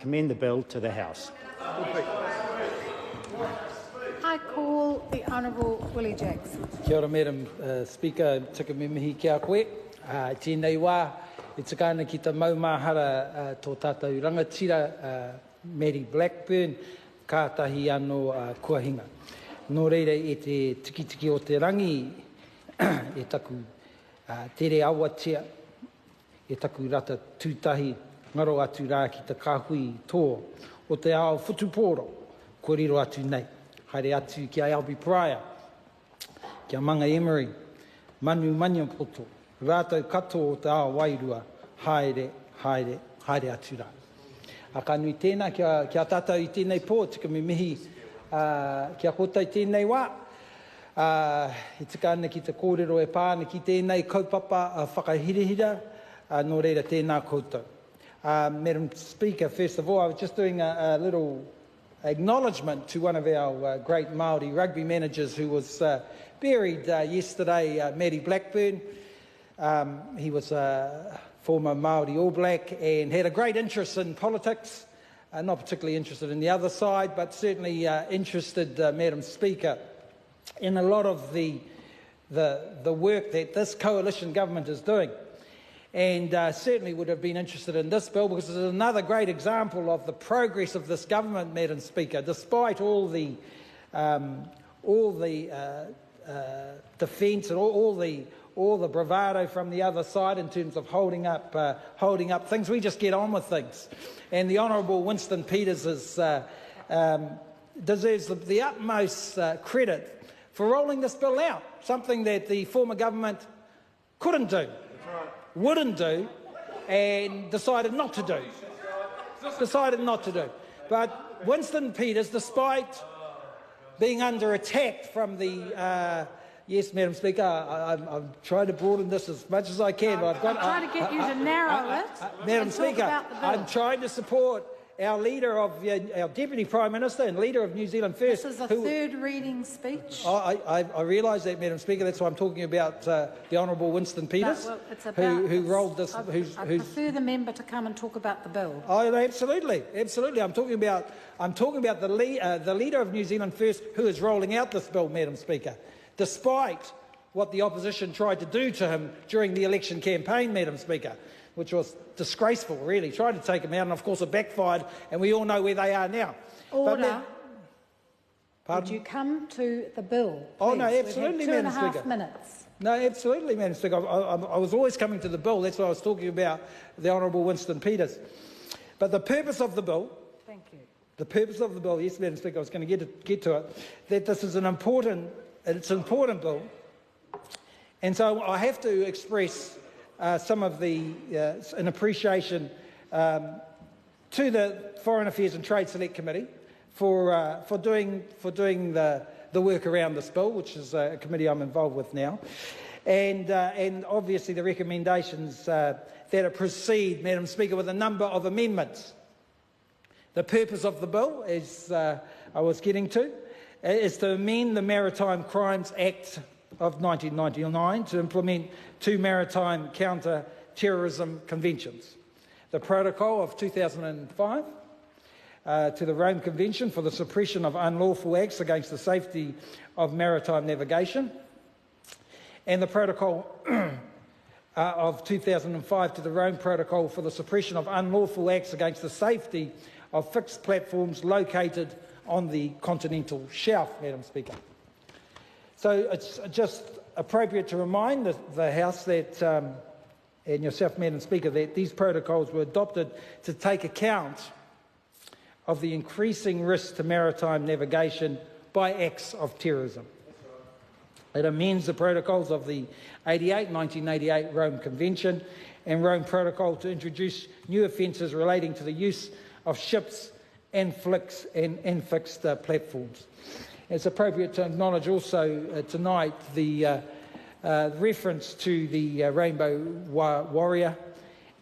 commend the bill to the House. I call the Honourable Willie Jackson. Kia ora, Madam Speaker, tika me mihi ki a koe. Tēnei wā, e tika ana ki ta maumahara tō tātou rangatira Mary Blackburn, kātahi anō kuahinga. Nō reira e te tiki o te rangi, e taku tere awatea, e taku rata tūtahi, ngaro atu rā ki ta kāhui tō, o te ao whutupōro, ko riro atu nei. Haere atu ki a Albi Pryor, ki a Manga Emery, Manu Maniapoto, rātou katoa o te ao wairua, haere atu rā. A ka nui tēnā ki a tātou i tēnei pō, tika me mihi ki a koutou i tēnei wā. I tika ana ki te kōrero e pāna ki tēnei kaupapa whakahirihira, nō reira tēnā koutou. Madam Speaker, first of all, I was just doing a little acknowledgement to one of our great Māori rugby managers who was buried yesterday, Matty Blackburn. He was a former Māori All Black and had a great interest in politics, not particularly interested in the other side, but certainly interested, Madam Speaker, in a lot of the work that this coalition government is doing. And certainly would have been interested in this bill because it's another great example of the progress of this government, Madam Speaker, despite all the defence and all the bravado from the other side in terms of holding up things. We just get on with things. And the Honourable Winston Peters deserves the utmost credit for rolling this bill out, something that the former government couldn't do, wouldn't do, and decided not to do. But Winston Peters, despite being under attack from the yes, Madam Speaker, I'm trying to broaden this as much as I can. But I'm trying to get you to narrow it. Madam Speaker, I'm trying to support our leader of our Deputy Prime Minister and leader of New Zealand First. This is a third reading speech. I realise that, Madam Speaker. That's why I'm talking about the Honourable Winston Peters, who rolled this. I prefer the member to come and talk about the bill. Oh, absolutely. I'm talking about the leader of New Zealand First, who is rolling out this bill, Madam Speaker, despite what the opposition tried to do to him during the election campaign, Madam Speaker, which was disgraceful, really. Tried to take him out, and of course it backfired, and we all know where they are now. Order. Would you come to the bill, please? Oh, no, absolutely, Madam Speaker. 2.5 minutes. No, absolutely, Madam Speaker. I was always coming to the bill. That's why I was talking about the Honourable Winston Peters. But the purpose of the bill... Thank you. The purpose of the bill, yes, Madam Speaker, I was going to get to it, that this is an important bill. And so I have to express some of an appreciation to the Foreign Affairs and Trade Select Committee for doing the work around this bill, which is a committee I'm involved with now, and obviously the recommendations that it proceed, Madam Speaker, with a number of amendments. The purpose of the bill, as I was getting to, is to amend the Maritime Crimes Act of 1999 to implement 2 maritime counter-terrorism conventions. The Protocol of 2005 to the Rome Convention for the suppression of unlawful acts against the safety of maritime navigation, and the Protocol of 2005 to the Rome Protocol for the suppression of unlawful acts against the safety of fixed platforms located on the continental shelf, Madam Speaker. So it's just appropriate to remind the House that, and yourself, Madam Speaker, that these protocols were adopted to take account of the increasing risk to maritime navigation by acts of terrorism. It amends the protocols of the 1988 Rome Convention and Rome Protocol to introduce new offences relating to the use of ships and fixed platforms. It's appropriate to acknowledge also tonight the reference to the Rainbow Warrior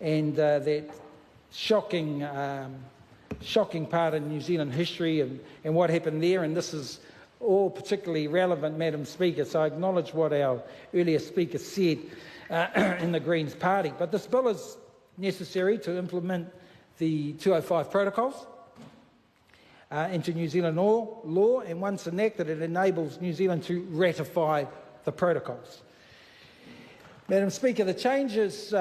and that shocking part in New Zealand history and what happened there, and this is all particularly relevant, Madam Speaker, so I acknowledge what our earlier speaker said in the Greens Party. But this bill is necessary to implement the 205 protocols into New Zealand law, and once enacted, it enables New Zealand to ratify the protocols. Madam Speaker, the changes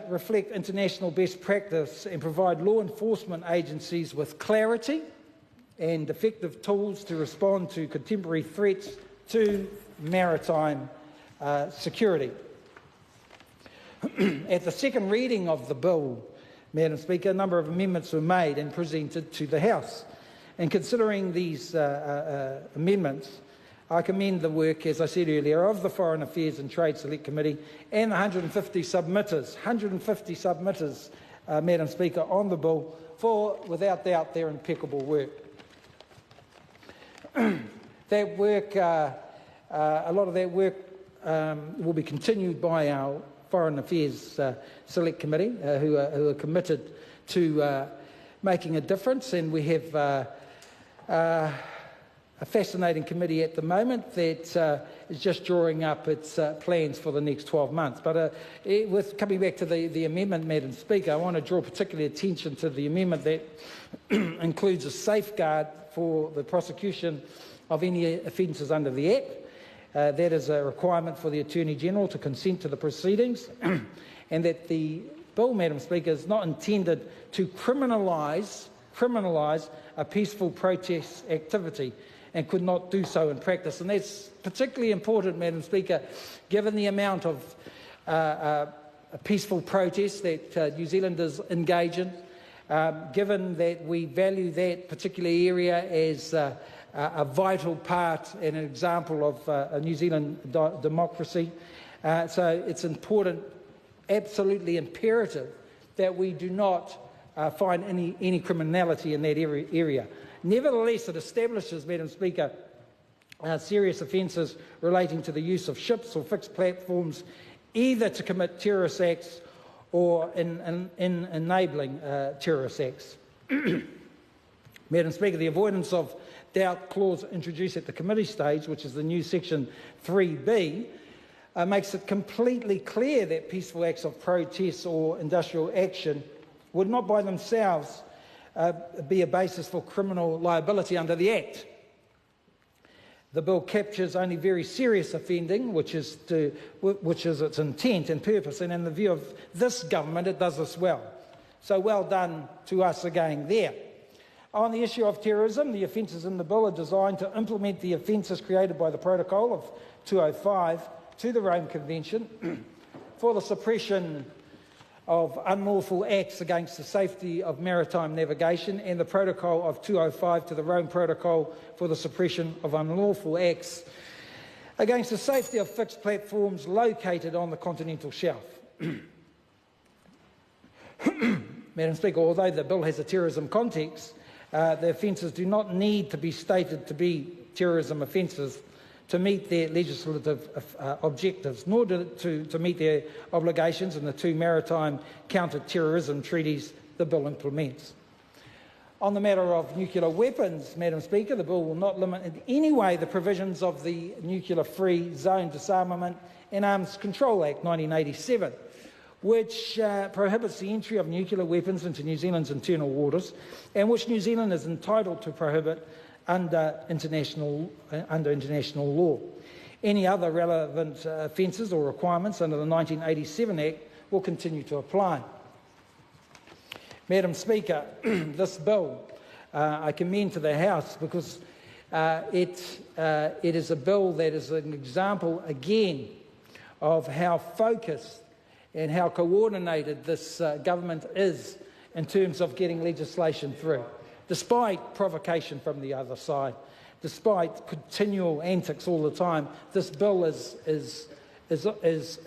reflect international best practice and provide law enforcement agencies with clarity and effective tools to respond to contemporary threats to maritime security. At the second reading of the bill, Madam Speaker, a number of amendments were made and presented to the House. And considering these amendments, I commend the work, as I said earlier, of the Foreign Affairs and Trade Select Committee and the 150 submitters, Madam Speaker, on the bill for, without doubt, their impeccable work. That work, a lot of that work will be continued by our Foreign Affairs Select Committee, who are committed to making a difference, and we have a fascinating committee at the moment that is just drawing up its plans for the next 12 months. But with coming back to the amendment, Madam Speaker, I want to draw particular attention to the amendment that includes a safeguard for the prosecution of any offences under the Act. That is a requirement for the Attorney-General to consent to the proceedings, and that the bill, Madam Speaker, is not intended to criminalise a peaceful protest activity and could not do so in practice. And that's particularly important, Madam Speaker, given the amount of peaceful protests that New Zealanders engage in, given that we value that particular area as a vital part and an example of a New Zealand democracy. So it's important, absolutely imperative, that we do not find any criminality in that area. Nevertheless, it establishes, Madam Speaker, serious offences relating to the use of ships or fixed platforms, either to commit terrorist acts or in enabling terrorist acts. Madam Speaker, the avoidance of doubt clause introduced at the committee stage, which is the new section 3B, makes it completely clear that peaceful acts of protest or industrial action would not by themselves be a basis for criminal liability under the Act. The bill captures only very serious offending, which is its intent and purpose, and in the view of this government, it does this well. So well done to us again there. On the issue of terrorism, the offences in the bill are designed to implement the offences created by the Protocol of 205 to the Rome Convention for the suppression of unlawful acts against the safety of maritime navigation, and the Protocol of 205 to the Rome Protocol for the suppression of unlawful acts against the safety of fixed platforms located on the continental shelf. Madam Speaker, although the bill has a terrorism context, the offences do not need to be stated to be terrorism offences to meet their legislative objectives, nor to meet their obligations in the two maritime counter-terrorism treaties the bill implements. On the matter of nuclear weapons, Madam Speaker, the bill will not limit in any way the provisions of the Nuclear-Free Zone Disarmament and Arms Control Act 1987, which prohibits the entry of nuclear weapons into New Zealand's internal waters, and which New Zealand is entitled to prohibit under international law. Any other relevant offences or requirements under the 1987 Act will continue to apply. Madam Speaker, this bill I commend to the House because it is a bill that is an example again of how focused and how coordinated this government is in terms of getting legislation through. Despite provocation from the other side, despite continual antics all the time, this bill is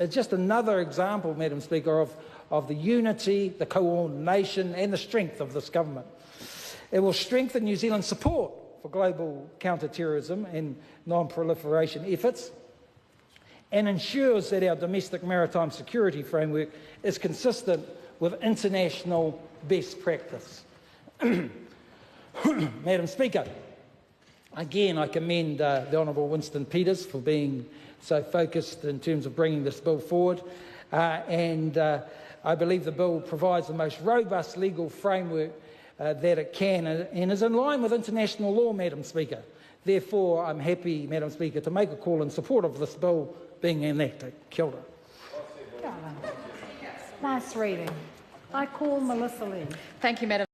just another example, Madam Speaker, of the unity, the coordination and the strength of this government. It will strengthen New Zealand's support for global counter-terrorism and non-proliferation efforts, and ensures that our domestic maritime security framework is consistent with international best practice. Madam Speaker, again I commend the Honourable Winston Peters for being so focused in terms of bringing this bill forward, and I believe the bill provides the most robust legal framework that it can and is in line with international law, Madam Speaker. Therefore, I'm happy, Madam Speaker, to make a call in support of this bill being enacted. Kia ora. Last reading. I call Melissa Lee. Thank you, Madam